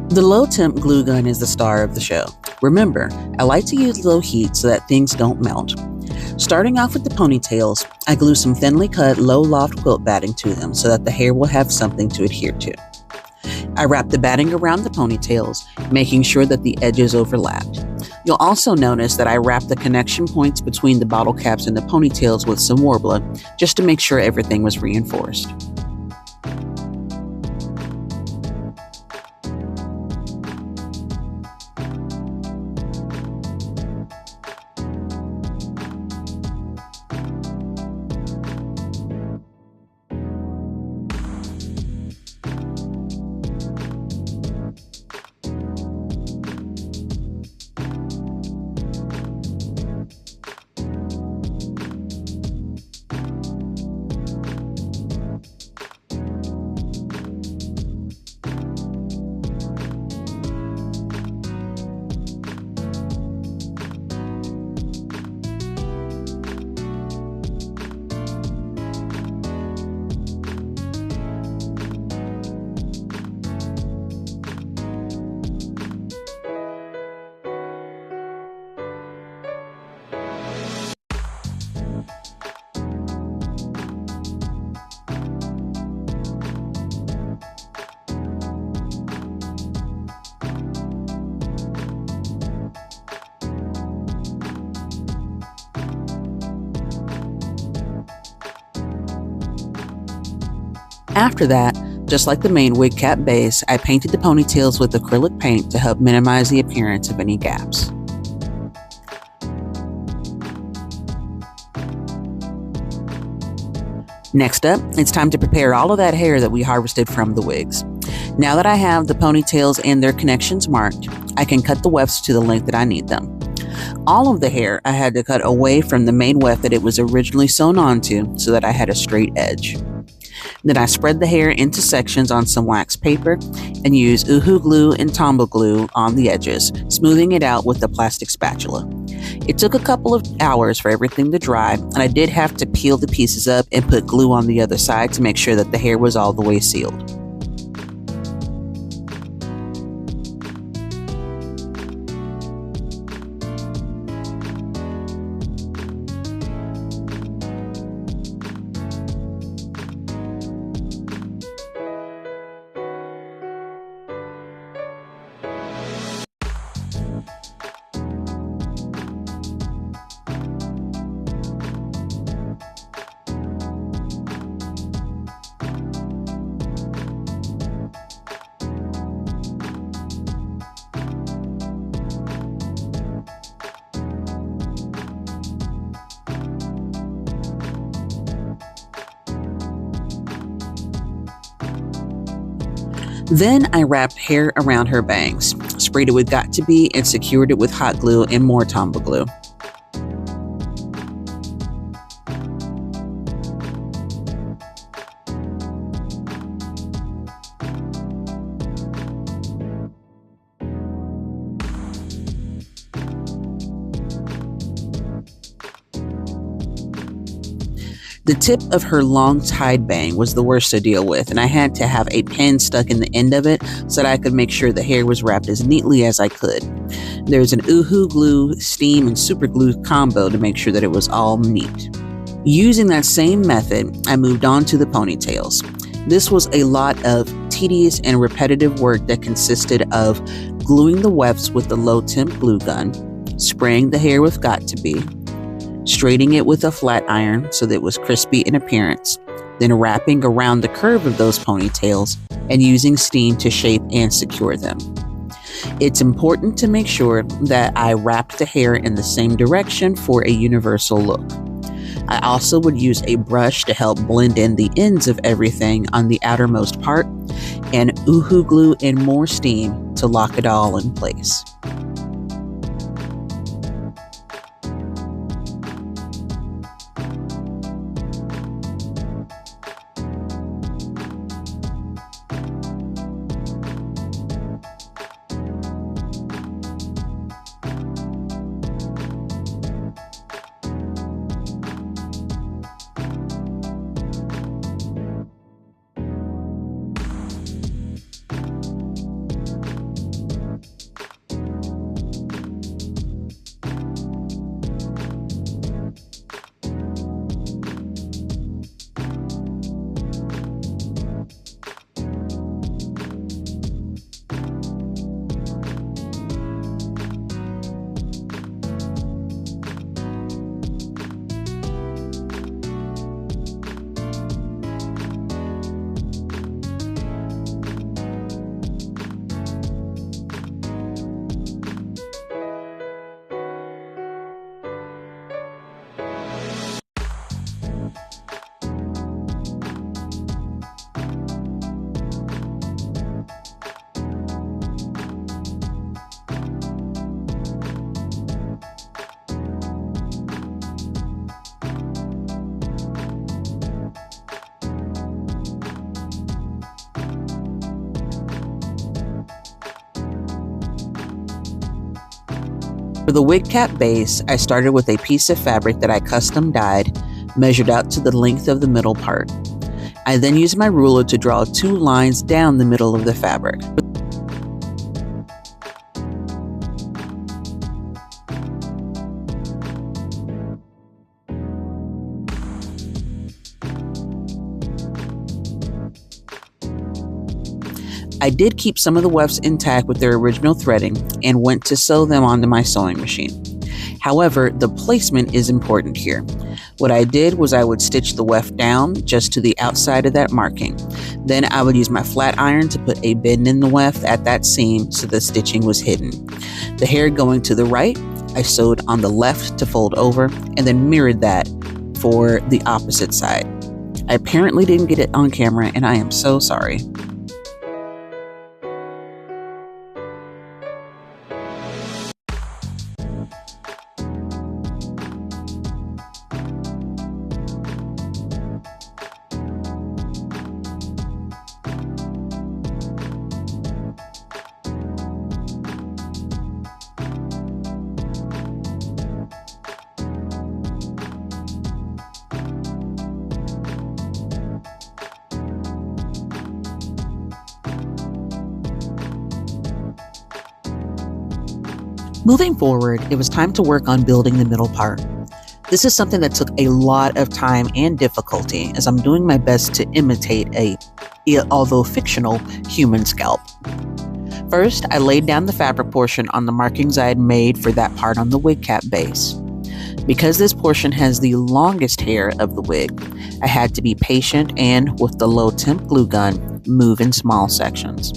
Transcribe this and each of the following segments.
The low temp glue gun is the star of the show. Remember, I like to use low heat so that things don't melt. Starting off with the ponytails, I glue some thinly cut low loft quilt batting to them so that the hair will have something to adhere to. I wrap the batting around the ponytails, making sure that the edges overlapped. You'll also notice that I wrap the connection points between the bottle caps and the ponytails with some Worbla, just to make sure everything was reinforced. After that, just like the main wig cap base, I painted the ponytails with acrylic paint to help minimize the appearance of any gaps. Next up, it's time to prepare all of that hair that we harvested from the wigs. Now that I have the ponytails and their connections marked, I can cut the wefts to the length that I need them. All of the hair I had to cut away from the main weft that it was originally sewn onto so that I had a straight edge. Then I spread the hair into sections on some wax paper and use UHU Glue and Tombow glue on the edges, smoothing it out with a plastic spatula. It took a couple of hours for everything to dry, and I did have to peel the pieces up and put glue on the other side to make sure that the hair was all the way sealed. Then I wrapped hair around her bangs, sprayed it with Got2B, and secured it with hot glue and more Tombow glue. The tip of her long tied bang was the worst to deal with, and I had to have a pin stuck in the end of it so that I could make sure the hair was wrapped as neatly as I could. There's an UHU Glue, steam, and super glue combo to make sure that it was all neat. Using that same method, I moved on to the ponytails. This was a lot of tedious and repetitive work that consisted of gluing the wefts with the low temp glue gun, spraying the hair with Got2B, straightening it with a flat iron so that it was crispy in appearance, then wrapping around the curve of those ponytails and using steam to shape and secure them. It's important to make sure that I wrapped the hair in the same direction for a universal look. I also would use a brush to help blend in the ends of everything on the outermost part, and UHU glue and more steam to lock it all in place. For the wig cap base, I started with a piece of fabric that I custom dyed, measured out to the length of the middle part. I then used my ruler to draw 2 lines down the middle of the fabric. I did keep some of the wefts intact with their original threading and went to sew them onto my sewing machine. However, the placement is important here. What I did was I would stitch the weft down just to the outside of that marking. Then I would use my flat iron to put a bend in the weft at that seam so the stitching was hidden. The hair going to the right, I sewed on the left to fold over and then mirrored that for the opposite side. I apparently didn't get it on camera and I am so sorry. Moving forward, it was time to work on building the middle part. This is something that took a lot of time and difficulty as I'm doing my best to imitate although fictional, human scalp. First, I laid down the fabric portion on the markings I had made for that part on the wig cap base. Because this portion has the longest hair of the wig, I had to be patient and, with the low temp glue gun, move in small sections.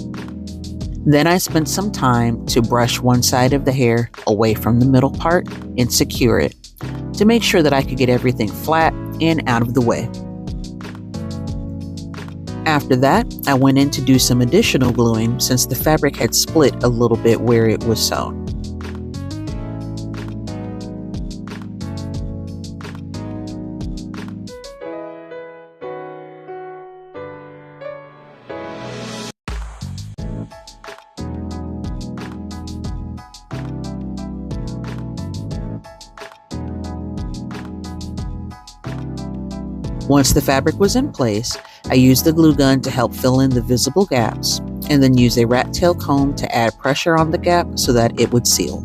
Then I spent some time to brush one side of the hair away from the middle part and secure it to make sure that I could get everything flat and out of the way. After that, I went in to do some additional gluing since the fabric had split a little bit where it was sewn. Once the fabric was in place, I used the glue gun to help fill in the visible gaps, and then used a rat tail comb to add pressure on the gap so that it would seal.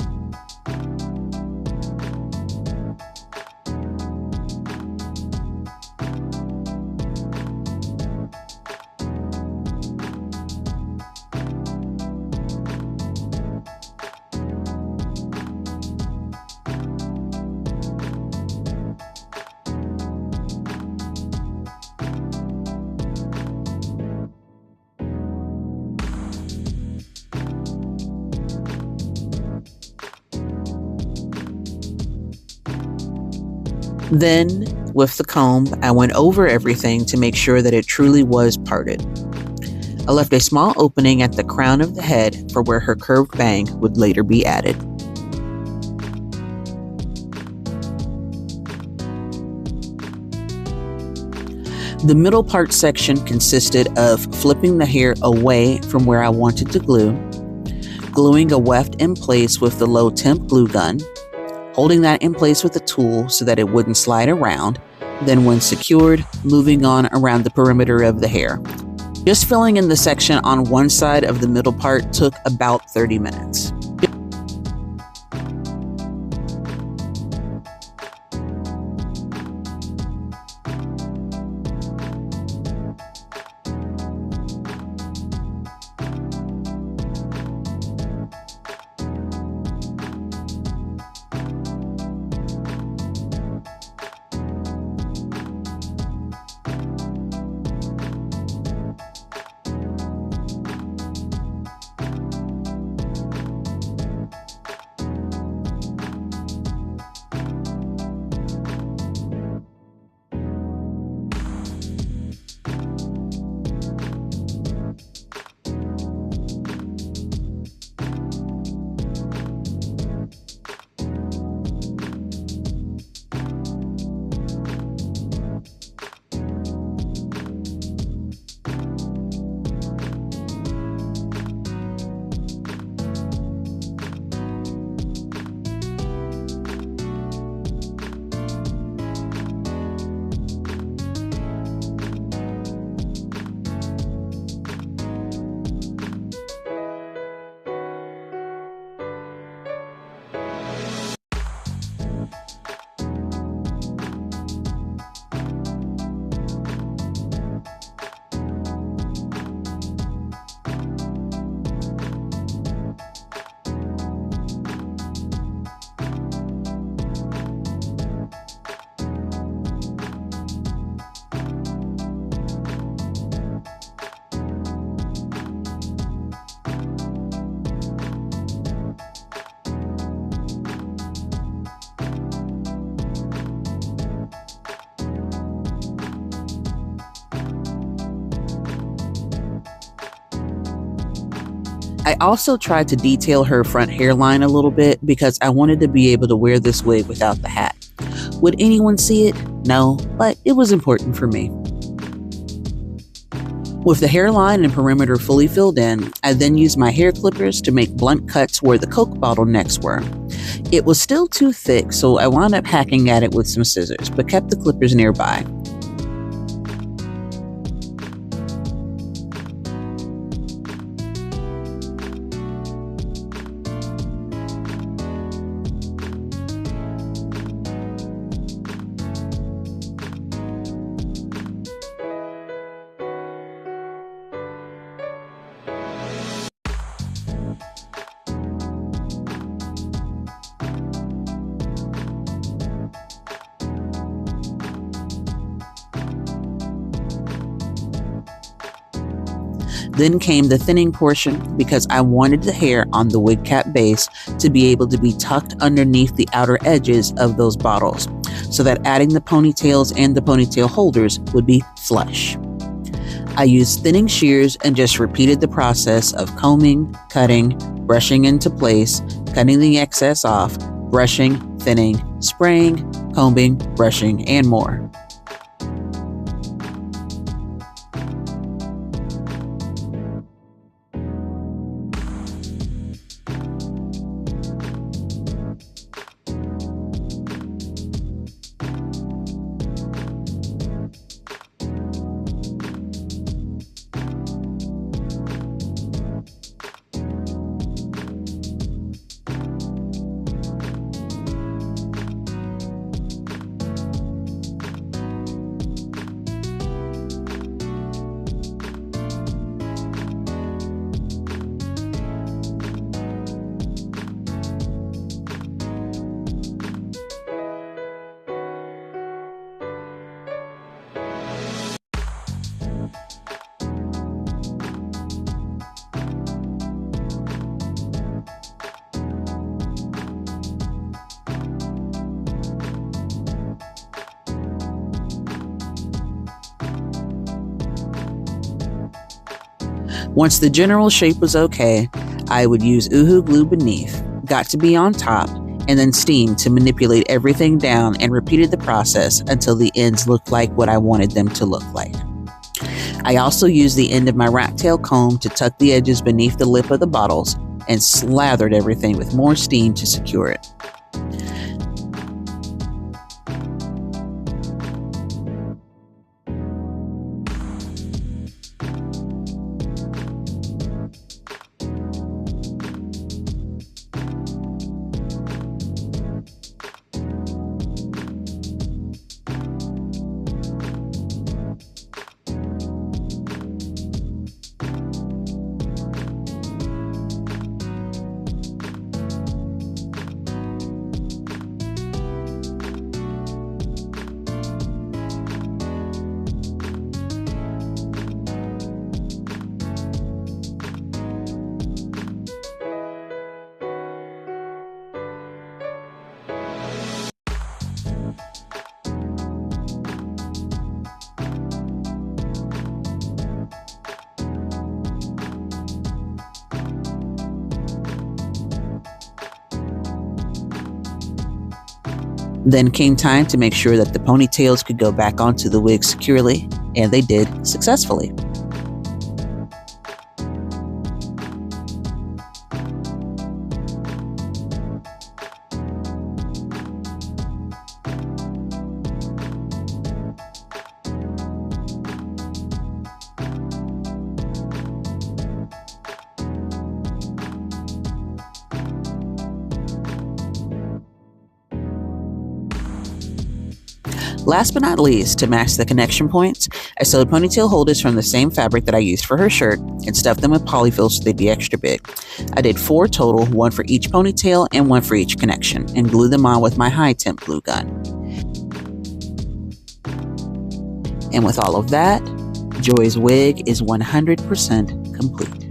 Then, with the comb, I went over everything to make sure that it truly was parted. I left a small opening at the crown of the head for where her curved bang would later be added. The middle part section consisted of flipping the hair away from where I wanted to glue, gluing a weft in place with the low temp glue gun, holding that in place with a tool so that it wouldn't slide around, then when secured, moving on around the perimeter of the hair. Just filling in the section on one side of the middle part took about 30 minutes. I also tried to detail her front hairline a little bit because I wanted to be able to wear this wig without the hat. Would anyone see it? No, but it was important for me. With the hairline and perimeter fully filled in, I then used my hair clippers to make blunt cuts where the Coke bottle necks were. It was still too thick, so I wound up hacking at it with some scissors, but kept the clippers nearby. Then came the thinning portion because I wanted the hair on the wig cap base to be able to be tucked underneath the outer edges of those bottles so that adding the ponytails and the ponytail holders would be flush. I used thinning shears and just repeated the process of combing, cutting, brushing into place, cutting the excess off, brushing, thinning, spraying, combing, brushing, and more. Once the general shape was okay, I would use UHU Glue beneath, Got2B on top, and then steam to manipulate everything down and repeated the process until the ends looked like what I wanted them to look like. I also used the end of my rat tail comb to tuck the edges beneath the lip of the bottles and slathered everything with more steam to secure it. Then came time to make sure that the ponytails could go back onto the wig securely, and they did successfully. Last but not least, to match the connection points, I sewed ponytail holders from the same fabric that I used for her shirt and stuffed them with polyfill so they'd be extra big. I did 4 total, 1 for each ponytail and 1 for each connection, and glued them on with my high temp glue gun. And with all of that, Joy's wig is 100% complete.